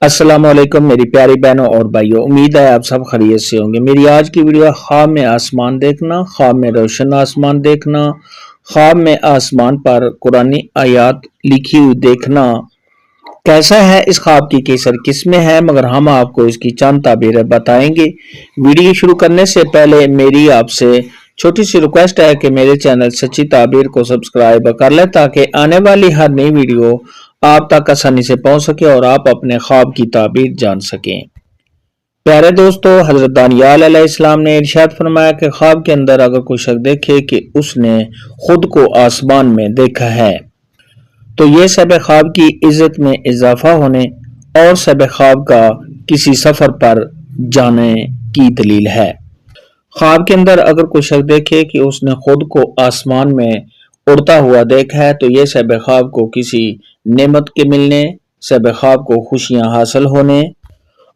السلام علیکم میری پیاری بہنوں اور بھائیوں، امید ہے آپ سب خیریت سے ہوں گے۔ میری آج کی ویڈیو خواب میں آسمان دیکھنا، خواب میں روشن آسمان دیکھنا، خواب میں آسمان پر قرآنی آیات لکھی ہوئی دیکھنا کیسا ہے، اس خواب کی کیسر کس میں ہے، مگر ہم آپ کو اس کی چند تعبیریں بتائیں گے۔ ویڈیو شروع کرنے سے پہلے میری آپ سے چھوٹی سی ریکویسٹ ہے کہ میرے چینل سچی تعبیر کو سبسکرائب کر لیں تاکہ آنے والی ہر نئی ویڈیو آپ تک آسانی سے پہنچ سکے اور آپ اپنے خواب کی تعبیر جان سکیں۔ پیارے دوستو، حضرت دانیال علیہ السلام نے ارشاد فرمایا کہ خواب کے اندر اگر کوئی شخص دیکھے کہ اس نے خود کو آسمان میں دیکھا ہے تو یہ شب خواب کی عزت میں اضافہ ہونے اور شب خواب کا کسی سفر پر جانے کی دلیل ہے۔ خواب کے اندر اگر کوئی شخص دیکھے کہ اس نے خود کو آسمان میں اڑتا ہوا دیکھا ہے تو یہ شب خواب کو کسی نعمت کے ملنے، شب خواب کو خوشیاں حاصل ہونے،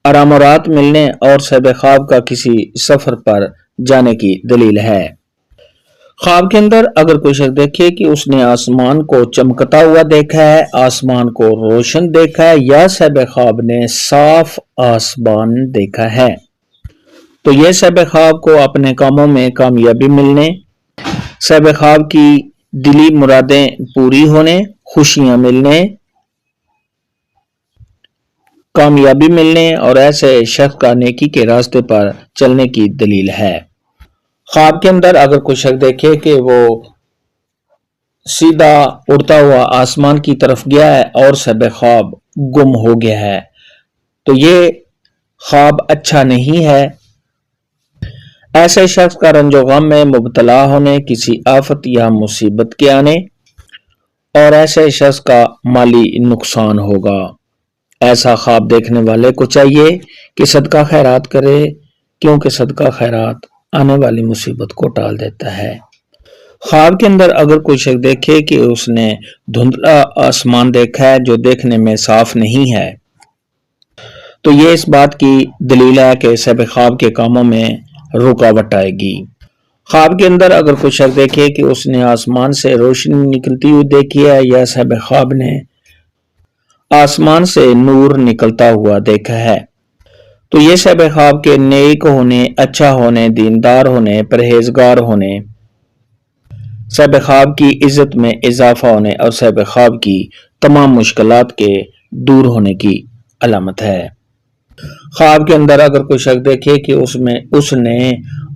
آرام و راحت ملنے اور شب خواب کا کسی سفر پر جانے کی دلیل ہے۔ خواب کے اندر اگر کوئی شخص دیکھے کہ اس نے آسمان کو چمکتا ہوا دیکھا ہے، آسمان کو روشن دیکھا ہے یا شب خواب نے صاف آسمان دیکھا ہے تو یہ شب خواب کو اپنے کاموں میں کامیابی ملنے، شب خواب کی دلی مرادیں پوری ہونے، خوشیاں ملنے، کامیابی ملنے اور ایسے شخص کا نیکی کے راستے پر چلنے کی دلیل ہے۔ خواب کے اندر اگر کوئی شخص دیکھے کہ وہ سیدھا اڑتا ہوا آسمان کی طرف گیا ہے اور شب خواب گم ہو گیا ہے تو یہ خواب اچھا نہیں ہے۔ ایسے شخص کا رنج و غم میں مبتلا ہونے، کسی آفت یا مصیبت کے آنے اور ایسے شخص کا مالی نقصان ہوگا۔ ایسا خواب دیکھنے والے کو چاہیے کہ صدقہ خیرات کرے کیونکہ صدقہ خیرات آنے والی مصیبت کو ٹال دیتا ہے۔ خواب کے اندر اگر کوئی شخص دیکھے کہ اس نے دھندلا آسمان دیکھا ہے جو دیکھنے میں صاف نہیں ہے تو یہ اس بات کی دلیل ہے کہ شب خواب کے کاموں میں رکاوٹ آئے گی۔ خواب کے اندر اگر کوئی شخص دیکھے کہ اس نے آسمان سے روشنی نکلتی ہوئی دیکھی ہے یا شب خواب نے آسمان سے نور نکلتا ہوا دیکھا ہے تو یہ شب خواب کے نیک ہونے، اچھا ہونے، دیندار ہونے، پرہیزگار ہونے، شب خواب کی عزت میں اضافہ ہونے اور شب خواب کی تمام مشکلات کے دور ہونے کی علامت ہے۔ خواب کے اندر اگر کوئی شخص دیکھے کہ اس نے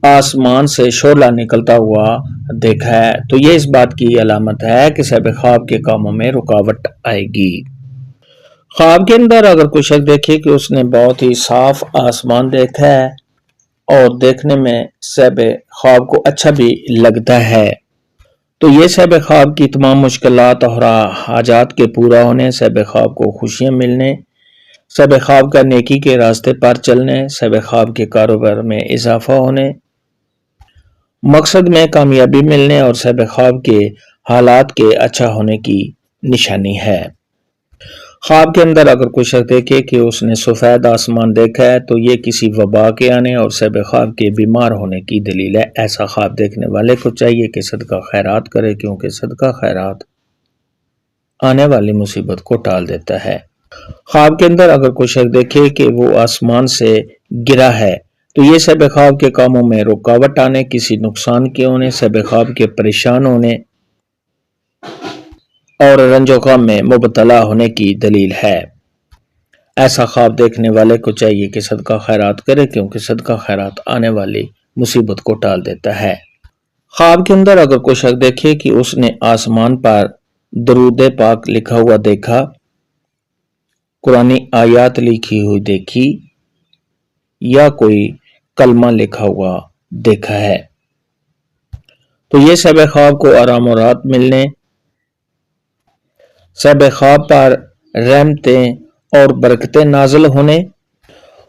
آسمان سے شعلہ نکلتا ہوا دیکھا ہے تو یہ اس بات کی علامت ہے کہ شب خواب کے کاموں میں رکاوٹ آئے گی۔ خواب کے اندر اگر کوئی شخص دیکھے کہ اس نے بہت ہی صاف آسمان دیکھا ہے اور دیکھنے میں شب خواب کو اچھا بھی لگتا ہے تو یہ شب خواب کی تمام مشکلات اور حاجات کے پورا ہونے، شب خواب کو خوشیاں ملنے، شب خواب کا نیکی کے راستے پر چلنے، شب خواب کے کاروبار میں اضافہ ہونے، مقصد میں کامیابی ملنے اور شب خواب کے حالات کے اچھا ہونے کی نشانی ہے۔ خواب کے اندر اگر کوئی شخص دیکھے کہ اس نے سفید آسمان دیکھا ہے تو یہ کسی وبا کے آنے اور شب خواب کے بیمار ہونے کی دلیل ہے۔ ایسا خواب دیکھنے والے کو چاہیے کہ صدقہ خیرات کرے کیونکہ صدقہ خیرات آنے والی مصیبت کو ٹال دیتا ہے۔ خواب کے اندر اگر کوئی شخص دیکھے کہ وہ آسمان سے گرا ہے تو یہ شب خواب کے کاموں میں رکاوٹ آنے، کسی نقصان کے ہونے، شب خواب کے پریشان ہونے اور رنج و غم میں مبتلا ہونے کی دلیل ہے۔ ایسا خواب دیکھنے والے کو چاہیے کہ صدقہ خیرات کرے کیونکہ صدقہ خیرات آنے والی مصیبت کو ٹال دیتا ہے۔ خواب کے اندر اگر کوئی شخص دیکھے کہ اس نے آسمان پر درود پاک لکھا ہوا دیکھا، قرآنی آیات لکھی ہوئی دیکھی یا کوئی کلمہ لکھا ہوا دیکھا ہے تو یہ شب خواب کو آرام و راحت ملنے، شب خواب پر رحمتیں اور برکتیں نازل ہونے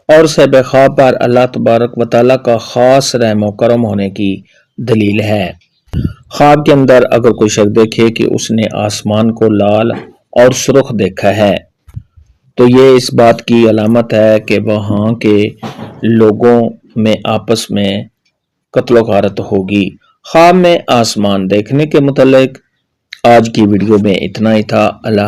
اور شب خواب پر اللہ تبارک و تعالیٰ کا خاص رحم و کرم ہونے کی دلیل ہے۔ خواب کے اندر اگر کوئی شخص دیکھے کہ اس نے آسمان کو لال اور سرخ دیکھا ہے تو یہ اس بات کی علامت ہے کہ وہاں کے لوگوں میں آپس میں قتل و غارت ہوگی۔ خواب میں آسمان دیکھنے کے متعلق آج کی ویڈیو میں اتنا ہی تھا۔ اللہ